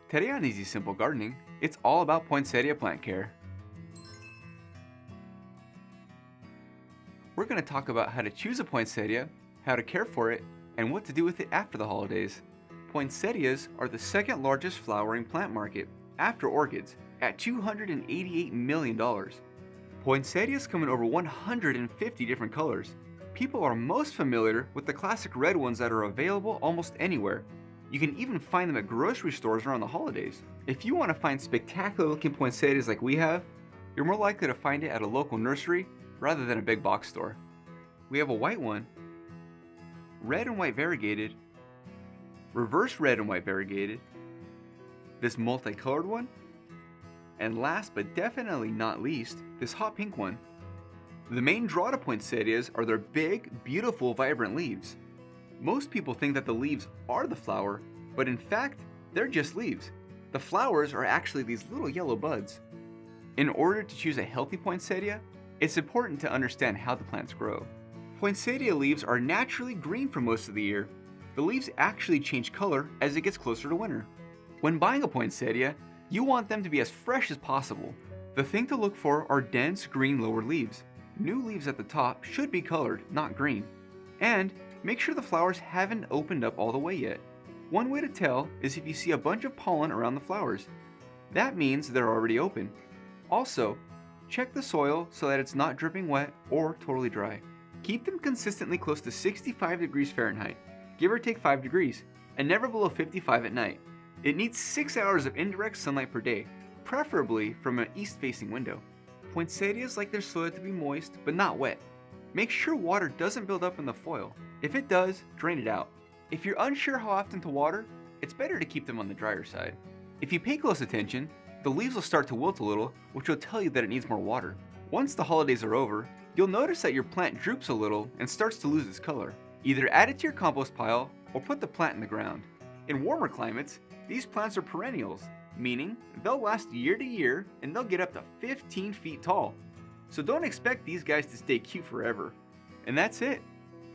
Today on Easy Simple Gardening, it's all about poinsettia plant care. We're going to talk about how to choose a poinsettia, how to care for it, and what to do with it after the holidays. Poinsettias are the second largest flowering plant market, after orchids, at $288 million. Poinsettias come in over 150 different colors. People are most familiar with the classic red ones that are available almost anywhere. You can even find them at grocery stores around the holidays. If you want to find spectacular looking poinsettias like we have, you're more likely to find it at a local nursery rather than a big box store. We have a white one, red and white variegated, reverse red and white variegated, this multicolored one, and last but definitely not least, this hot pink one. The main draw to poinsettias are their big, beautiful, vibrant leaves. Most people think that the leaves are the flower, but in fact, they're just leaves. The flowers are actually these little yellow buds. In order to choose a healthy poinsettia, it's important to understand how the plants grow. Poinsettia leaves are naturally green for most of the year. The leaves actually change color as it gets closer to winter. When buying a poinsettia, you want them to be as fresh as possible. The thing to look for are dense green lower leaves. New leaves at the top should be colored, not green. And make sure the flowers haven't opened up all the way yet. One way to tell is if you see a bunch of pollen around the flowers. That means they're already open. Also, check the soil so that it's not dripping wet or totally dry. Keep them consistently close to 65 degrees Fahrenheit, give or take 5 degrees, and never below 55 at night. It needs 6 hours of indirect sunlight per day, preferably from an east-facing window. Poinsettias like their soil to be moist but not wet. Make sure water doesn't build up in the foil. If it does, drain it out. If you're unsure how often to water, it's better to keep them on the drier side. If you pay close attention, the leaves will start to wilt a little, which will tell you that it needs more water. Once the holidays are over, you'll notice that your plant droops a little and starts to lose its color. Either add it to your compost pile or put the plant in the ground. In warmer climates, these plants are perennials, meaning they'll last year to year and they'll get up to 15 feet tall. So don't expect these guys to stay cute forever. And that's it.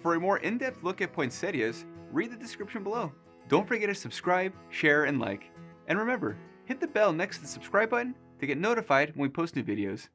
For a more in-depth look at poinsettias, read the description below. Don't forget to subscribe, share, and like. And remember, hit the bell next to the subscribe button to get notified when we post new videos.